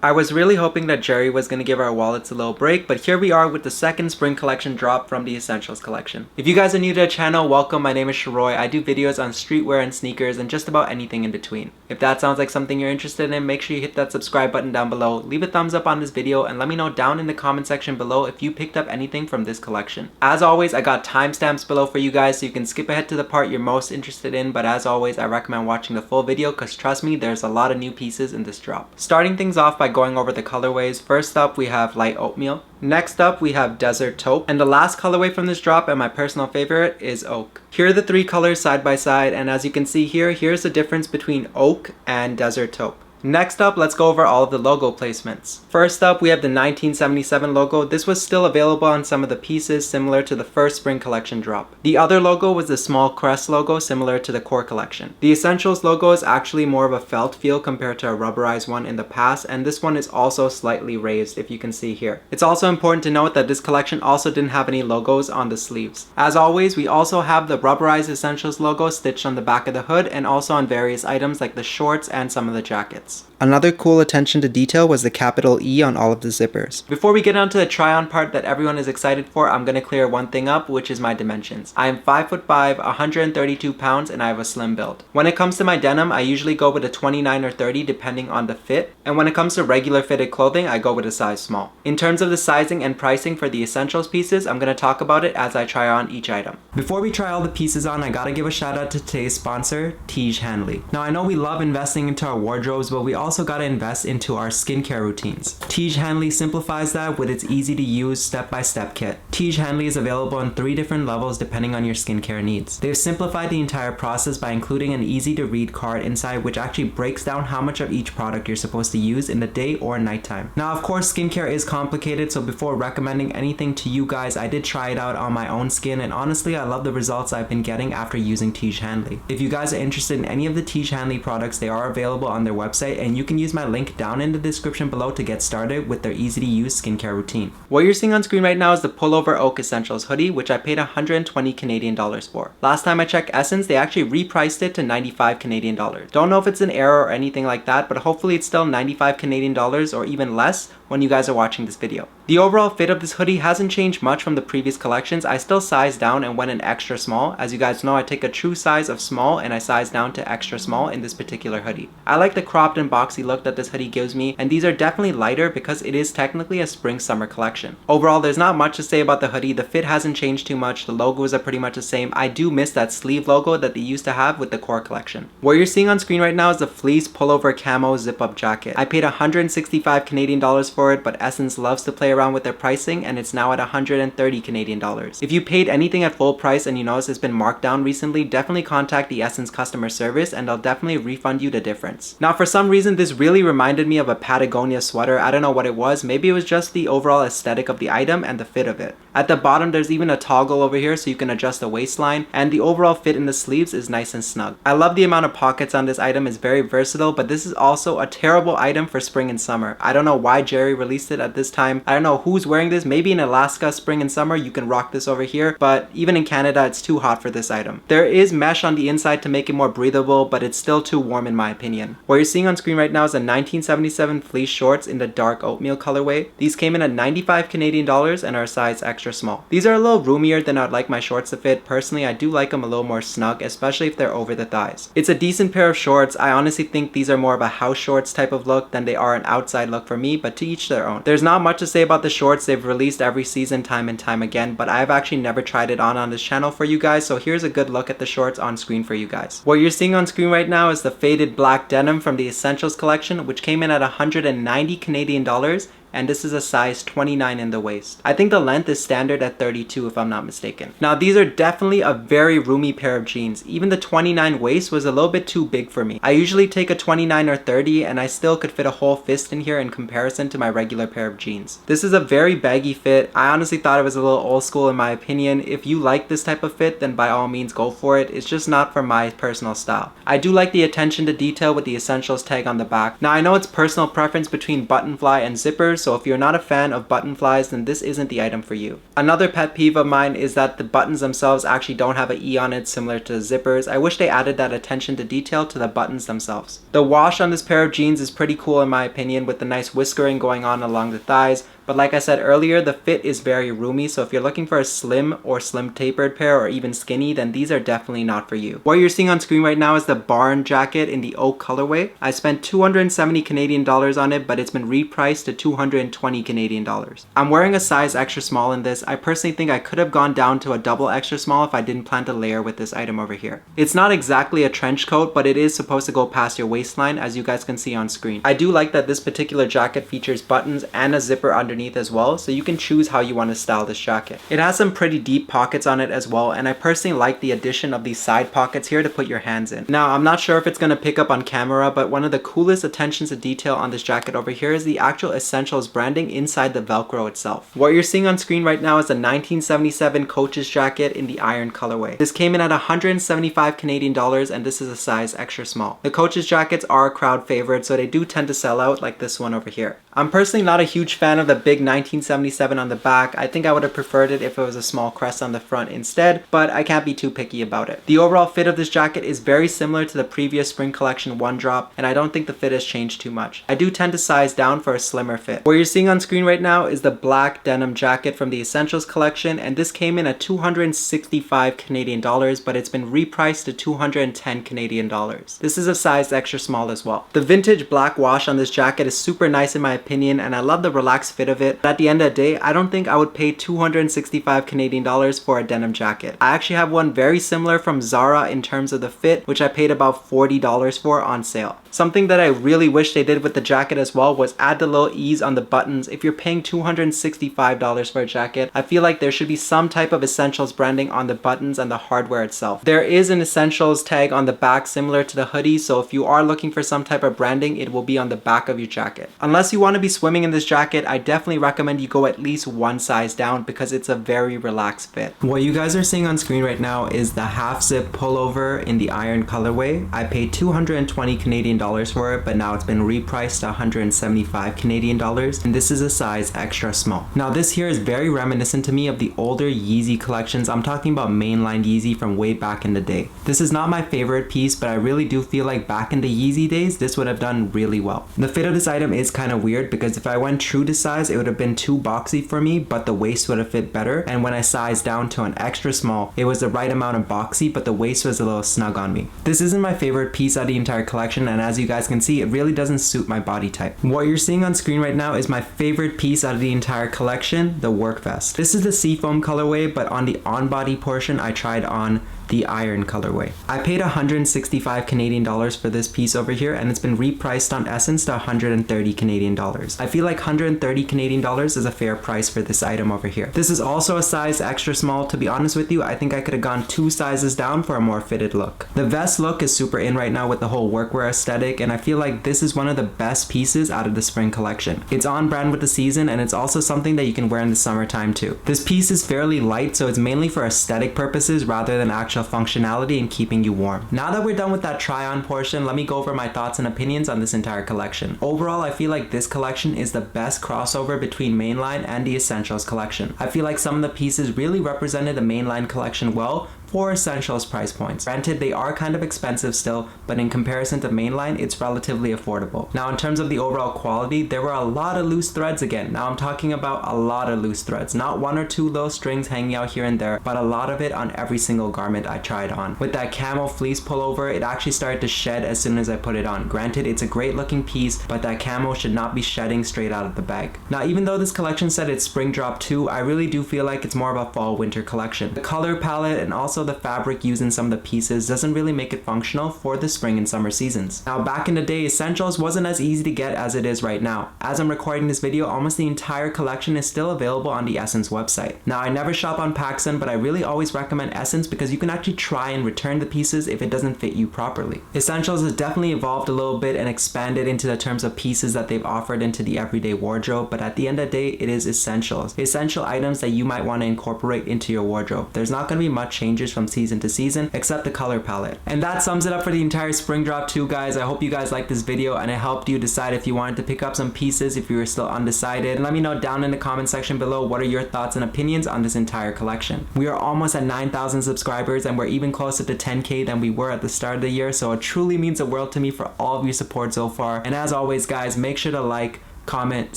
I was really hoping that Jerry was going to give our wallets a little break, but here we are with the second spring collection drop from the Essentials collection. If you guys are new to the channel, welcome. My name is Sharoy. I do videos on streetwear and sneakers and just about anything in between. If that sounds like something you're interested in, make sure you hit that subscribe button down below, leave a thumbs up on this video, and let me know down in the comment section below if you picked up anything from this collection. As always, I got timestamps below for you guys so you can skip ahead to the part you're most interested in, but as always, I recommend watching the full video because trust me, there's a lot of new pieces in this drop. Starting things off by going over the colorways, first up we have light oatmeal. Next up we have desert taupe, and the last colorway from this drop and my personal favorite is oak. Here are the three colors side by side, and as you can see here, here's the difference between oak and desert taupe. Next up, let's go over all of the logo placements. First up, we have the 1977 logo. This was still available on some of the pieces, similar to the first spring collection drop. The other logo was the small crest logo, similar to the core collection. The Essentials logo is actually more of a felt feel compared to a rubberized one in the past, and this one is also slightly raised, if you can see here. It's also important to note that this collection also didn't have any logos on the sleeves. As always, we also have the rubberized Essentials logo stitched on the back of the hood and also on various items like the shorts and some of the jackets. Another cool attention to detail was the capital E on all of the zippers. Before we get on to the try-on part that everyone is excited for, I'm going to clear one thing up, which is my dimensions. I am 5'5", 132 pounds, and I have a slim build. When it comes to my denim, I usually go with a 29 or 30 depending on the fit, and when it comes to regular fitted clothing, I go with a size small. In terms of the sizing and pricing for the Essentials pieces, I'm going to talk about it as I try on each item. Before we try all the pieces on, I gotta give a shout out to today's sponsor, Tiege Hanley. Now I know we love investing into our wardrobes, but we also gotta invest into our skincare routines. Tiege Hanley simplifies that with its easy to use step-by-step kit. Tiege Hanley is available on 3 different levels depending on your skincare needs. They've simplified the entire process by including an easy to read card inside which actually breaks down how much of each product you're supposed to use in the day or nighttime. Now of course skincare is complicated, so before recommending anything to you guys, I did try it out on my own skin, and honestly I love the results I've been getting after using Tiege Hanley. If you guys are interested in any of the Tiege Hanley products, they are available on their website, and you can use my link down in the description below to get started with their easy to use skincare routine. What you're seeing on screen right now is the Pullover Oak Essentials hoodie, which I paid 120 Canadian dollars for. Last time I checked Essence, they actually repriced it to 95 Canadian dollars. Don't know if it's an error or anything like that, but hopefully it's still 95 Canadian dollars or even less when you guys are watching this video. The overall fit of this hoodie hasn't changed much from the previous collections. I still sized down and went an extra small. As you guys know, I take a true size of small and I size down to extra small in this particular hoodie. I like the cropped and boxy look that this hoodie gives me, and these are definitely lighter because it is technically a spring summer collection. Overall, there's not much to say about the hoodie. The fit hasn't changed too much. The logos are pretty much the same. I do miss that sleeve logo that they used to have with the core collection. What you're seeing on screen right now is the Fleece Pullover Camo Zip Up Jacket. I paid 165 Canadian dollars for it, but Essence loves to play around with their pricing and it's now at 130 Canadian dollars. If you paid anything at full price and you notice it's been marked down recently, definitely contact the Essence customer service and they'll definitely refund you the difference. Now for some reason this really reminded me of a Patagonia sweater. I don't know what it was. Maybe it was just the overall aesthetic of the item and the fit of it. At the bottom there's even a toggle over here so you can adjust the waistline, and the overall fit in the sleeves is nice and snug. I love the amount of pockets on this item. It's very versatile, but this is also a terrible item for spring and summer. I don't know why Jerry released it at this time. I don't know who's wearing this. Maybe in Alaska spring and summer you can rock this over here, but even in Canada it's too hot for this item. There is mesh on the inside to make it more breathable, but it's still too warm in my opinion. What you're seeing on screen right now is a 1977 fleece shorts in the dark oatmeal colorway. These came in at 95 Canadian dollars and are a size extra small. These are a little roomier than I'd like my shorts to fit. Personally, I do like them a little more snug, especially if they're over the thighs. It's a decent pair of shorts. I honestly think these are more of a house shorts type of look than they are an outside look for me, but to each their own. There's not much to say about the shorts. They've released every season time and time again, but I've actually never tried it on this channel for you guys, so here's a good look at the shorts on screen for you guys. What you're seeing on screen right now is the faded black denim from the Essentials collection, which came in at 190 Canadian dollars, and this is a size 29 in the waist. I think the length is standard at 32 if I'm not mistaken. Now these are definitely a very roomy pair of jeans. Even the 29 waist was a little bit too big for me. I usually take a 29 or 30 and I still could fit a whole fist in here in comparison to my regular pair of jeans. This is a very baggy fit. I honestly thought it was a little old school in my opinion. If you like this type of fit, then by all means go for it. It's just not for my personal style. I do like the attention to detail with the Essentials tag on the back. Now I know it's personal preference between button fly and zippers, so if you're not a fan of button flies, then this isn't the item for you. Another pet peeve of mine is that the buttons themselves actually don't have an E on it similar to the zippers. I wish they added that attention to detail to the buttons themselves. The wash on this pair of jeans is pretty cool in my opinion, with the nice whiskering going on along the thighs. But like I said earlier, the fit is very roomy, so if you're looking for a slim or slim tapered pair or even skinny, then these are definitely not for you. What you're seeing on screen right now is the Barn jacket in the oak colorway. I spent 270 Canadian dollars on it, but it's been repriced to 220 Canadian dollars. I'm wearing a size extra small in this. I personally think I could have gone down to a double extra small if I didn't plan to layer with this item over here. It's not exactly a trench coat, but it is supposed to go past your waistline, as you guys can see on screen. I do like that this particular jacket features buttons and a zipper underneath as well, so you can choose how you want to style this jacket. It has some pretty deep pockets on it as well, and I personally like the addition of these side pockets here to put your hands in. Now, I'm not sure if it's going to pick up on camera, but one of the coolest attentions to detail on this jacket over here is the actual Essentials branding inside the Velcro itself. What you're seeing on screen right now is a 1977 Coach's jacket in the iron colorway. This came in at 175 Canadian dollars, and this is a size extra small. The Coach's jackets are a crowd favorite, so they do tend to sell out like this one over here. I'm personally not a huge fan of the big 1977 on the back. I think I would have preferred it if it was a small crest on the front instead, but I can't be too picky about it. The overall fit of this jacket is very similar to the previous spring collection one drop, and I don't think the fit has changed too much. I do tend to size down for a slimmer fit. What you're seeing on screen right now is the black denim jacket from the Essentials collection, and this came in at 265 Canadian dollars, but it's been repriced to 210 Canadian dollars. This is a size extra small as well. The vintage black wash on this jacket is super nice in my opinion, and I love the relaxed fit of it. But at the end of the day, I don't think I would pay 265 Canadian dollars for a denim jacket. I actually have one very similar from Zara in terms of the fit, which I paid about $40 for on sale. Something that I really wish they did with the jacket as well was add the little ease on the buttons. If you're paying $265 for a jacket, I feel like there should be some type of Essentials branding on the buttons and the hardware itself. There is an Essentials tag on the back similar to the hoodie, so if you are looking for some type of branding, it will be on the back of your jacket. Unless you want to be swimming in this jacket, I definitely recommend you go at least one size down because it's a very relaxed fit. What you guys are seeing on screen right now is the half zip pullover in the iron colorway. I paid 220 Canadian dollars for it, but now it's been repriced to 175 Canadian dollars, and this is a size extra small. Now this here is very reminiscent to me of the older Yeezy collections. I'm talking about mainline Yeezy from way back in the day. This is not my favorite piece, but I really do feel like back in the Yeezy days, this would have done really well. The fit of this item is kind of weird because if I went true to size, it would have been too boxy for me, but the waist would have fit better, and when I sized down to an extra small, it was the right amount of boxy, but the waist was a little snug on me. This isn't my favorite piece out of the entire collection, and as you guys can see, it really doesn't suit my body type. What you're seeing on screen right now is my favorite piece out of the entire collection, the work vest. This is the seafoam colorway, but on the on-body portion, I tried on the iron colorway. I paid 165 Canadian dollars for this piece over here, and it's been repriced on Essence to 130 Canadian dollars. I feel like 130 Canadian dollars is a fair price for this item over here. This is also a size extra small. To be honest with you, I think I could have gone 2 sizes down for a more fitted look. The vest look is super in right now with the whole workwear aesthetic, and I feel like this is one of the best pieces out of the spring collection. It's on brand with the season, and it's also something that you can wear in the summertime too. This piece is fairly light, so it's mainly for aesthetic purposes rather than actual functionality and keeping you warm. Now that we're done with that try on portion, let me go over my thoughts and opinions on this entire collection. Overall, I feel like this collection is the best crossover between mainline and the Essentials collection. I feel like some of the pieces really represented the mainline collection well for Essentials price points. Granted, they are kind of expensive still, but in comparison to mainline, it's relatively affordable. Now, in terms of the overall quality, there were a lot of loose threads again. Now, I'm talking about a lot of loose threads, not 1 or 2 little strings hanging out here and there, but a lot of it on every single garment I tried on. With that camel fleece pullover, it actually started to shed as soon as I put it on. Granted, it's a great looking piece, but that camo should not be shedding straight out of the bag. Now, even though this collection said it's spring drop 2, I really do feel like it's more of a fall winter collection. The color palette and also the fabric used in some of the pieces doesn't really make it functional for the spring and summer seasons. Now, back in the day, Essentials wasn't as easy to get as it is right now. As I'm recording this video, almost the entire collection is still available on the Essence website. Now, I never shop on PacSun, but I really always recommend Essence because you can actually try and return the pieces if it doesn't fit you properly. Essentials has definitely evolved a little bit and expanded into the terms of pieces that they've offered into the everyday wardrobe, but at the end of the day, it is essentials. Essential items that you might want to incorporate into your wardrobe. There's not going to be much changes changes from season to season, except the color palette. And that sums it up for the entire spring drop too, guys. I hope you guys liked this video and it helped you decide if you wanted to pick up some pieces if you were still undecided. And let me know down in the comment section below what are your thoughts and opinions on this entire collection. We are almost at 9,000 subscribers and we're even closer to 10K than we were at the start of the year, so it truly means the world to me for all of your support so far. And as always, guys, make sure to like, comment,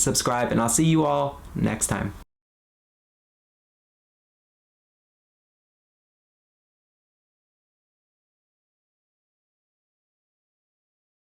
subscribe, and I'll see you all next time.